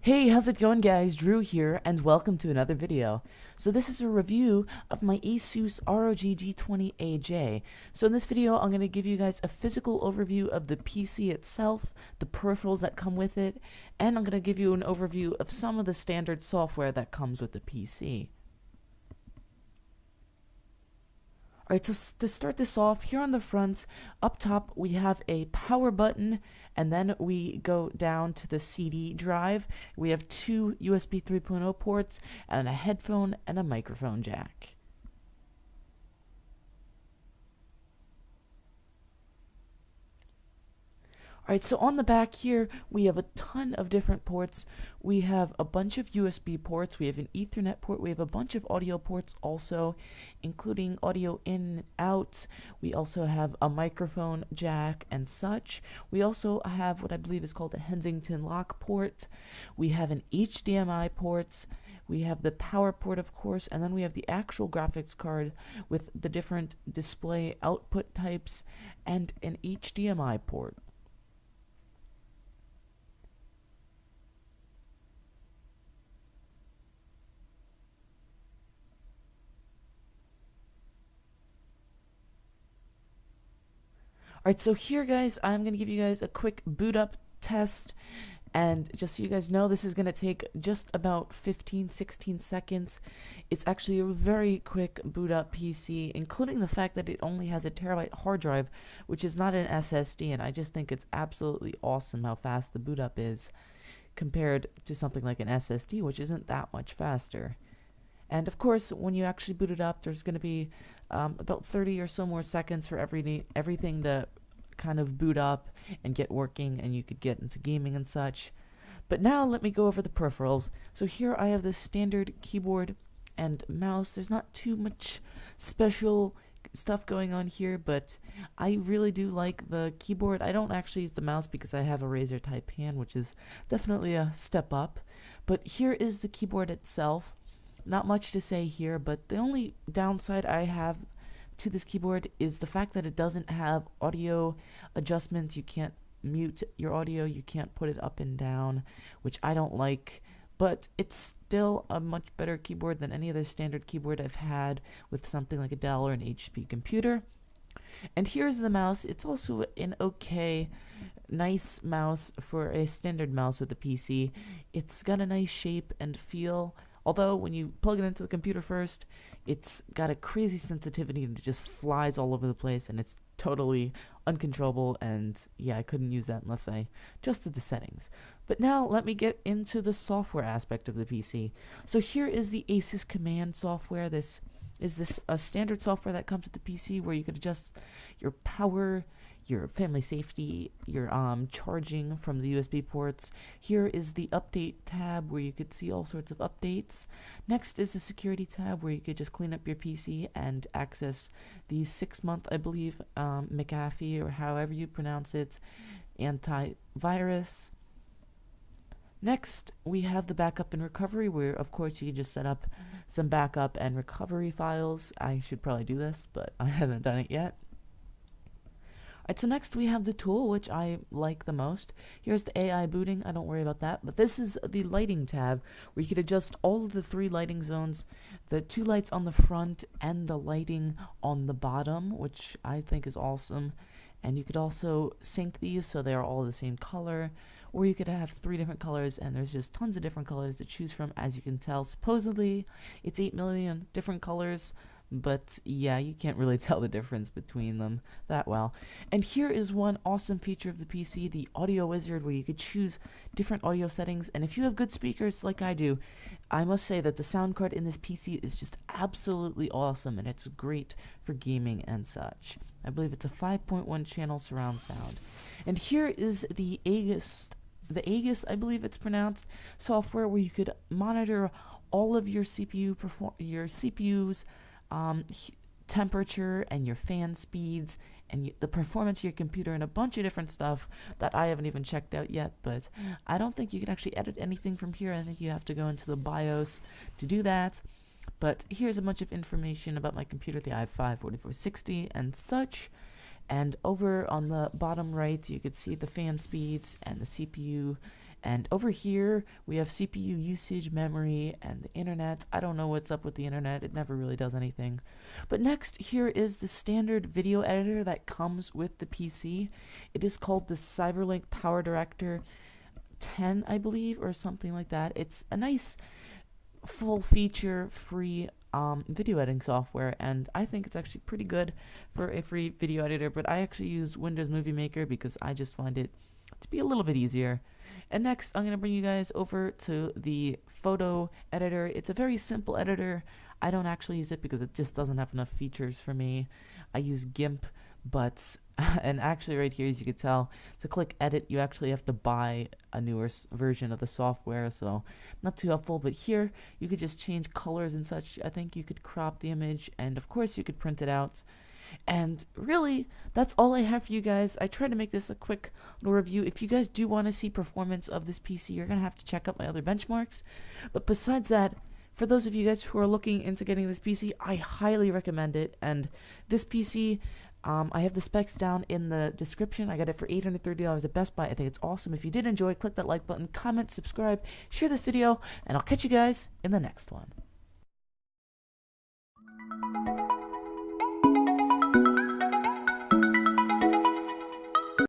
Hey, how's it going guys? Drew here, and welcome to another video. So this is a review of my Asus ROG G20AJ. So in this video, I'm going to give you guys a physical overview of the PC itself, the peripherals that come with it, and I'm going to give you an overview of some of the standard software that comes with the PC. Alright, so to start this off, here on the front, up top, we have a power button, and then we go down to the CD drive. We have two USB 3.0 ports, and a headphone and a microphone jack. Alright, so on the back here, we have a ton of different ports. We have a bunch of USB ports, we have an Ethernet port, we have a bunch of audio ports also, including audio in and out. We also have a microphone jack and such. We also have what I believe is called a Kensington lock port. We have an HDMI port. We have the power port, of course, and then we have the actual graphics card with the different display output types and an HDMI port. Alright, so here guys, I'm going to give you guys a quick boot up test, and just so you guys know, this is going to take just about 15-16 seconds. It's actually a very quick boot up PC, including the fact that it only has a terabyte hard drive, which is not an SSD, and I just think it's absolutely awesome how fast the boot up is compared to something like an SSD, which isn't that much faster. And of course, when you actually boot it up, there's going to be about 30 or so more seconds for everything to kind of boot up and get working, and you could get into gaming and such. But now let me go over the peripherals. So here I have this standard keyboard and mouse. There's not too much special stuff going on here, but I really do like the keyboard. I don't actually use the mouse because I have a Razer type hand, which is definitely a step up. But here is the keyboard itself. Not much to say here, but the only downside I have to this keyboard is the fact that it doesn't have audio adjustments. You can't mute your audio, you can't put it up and down, which I don't like, but it's still a much better keyboard than any other standard keyboard I've had with something like a Dell or an HP computer. And here's the mouse. It's also an okay, nice mouse for a standard mouse with a PC. It's got a nice shape and feel. Although, when you plug it into the computer first, it's got a crazy sensitivity and it just flies all over the place, and it's totally uncontrollable, and yeah, I couldn't use that unless I adjusted the settings. But now, let me get into the software aspect of the PC. So here is the Asus Command software. This is a standard software that comes with the PC where you could adjust your power, your family safety, your charging from the USB ports. Here is the update tab where you could see all sorts of updates. Next is the security tab where you could just clean up your PC and access the 6-month, I believe, McAfee, or however you pronounce it, antivirus. Next, we have the backup and recovery, where of course you can just set up some backup and recovery files. I should probably do this, but I haven't done it yet. Alright, so next we have the tool, which I like the most. Here's the AI booting, I don't worry about that, but this is the lighting tab, where you could adjust all of the 3 lighting zones, the 2 lights on the front and the lighting on the bottom, which I think is awesome. And you could also sync these so they are all the same color, or you could have 3 different colors, and there's just tons of different colors to choose from. As you can tell, supposedly it's 8 million different colors, but yeah, you can't really tell the difference between them that well. And here is one awesome feature of the PC, the audio wizard, where you could choose different audio settings. And if you have good speakers like I do, I must say that the sound card in this PC is just absolutely awesome, and it's great for gaming and such. I believe it's a 5.1 channel surround sound. And here is the Asus, I believe it's pronounced, software where you could monitor all of your CPU's temperature and your fan speeds and the performance of your computer and a bunch of different stuff that I haven't even checked out yet. But I don't think you can actually edit anything from here. I think you have to go into the BIOS to do that. But here's a bunch of information about my computer, the i5-4460 and such. And over on the bottom right, you could see the fan speeds and the CPU And over here, we have CPU usage, memory, and the internet. I don't know what's up with the internet. It never really does anything. But next, here is the standard video editor that comes with the PC. It is called the Cyberlink PowerDirector 10, I believe, or something like that. It's a nice, full feature, free video editing software, and I think it's actually pretty good for a free video editor, but I actually use Windows Movie Maker because I just find it to be a little bit easier. And next, I'm going to bring you guys over to the photo editor. It's a very simple editor. I don't actually use it because it just doesn't have enough features for me. I use GIMP, but, and actually right here, as you can tell, to click edit, you actually have to buy a newer version of the software, so not too helpful. But here, you could just change colors and such. I think you could crop the image, and of course, you could print it out. And really, that's all I have for you guys. I tried to make this a quick little review. If you guys do want to see performance of this PC, you're going to have to check out my other benchmarks. But besides that, for those of you guys who are looking into getting this PC, I highly recommend it. And this PC, I have the specs down in the description. I got it for $830 at Best Buy. I think it's awesome. If you did enjoy, click that like button, comment, subscribe, share this video, and I'll catch you guys in the next one.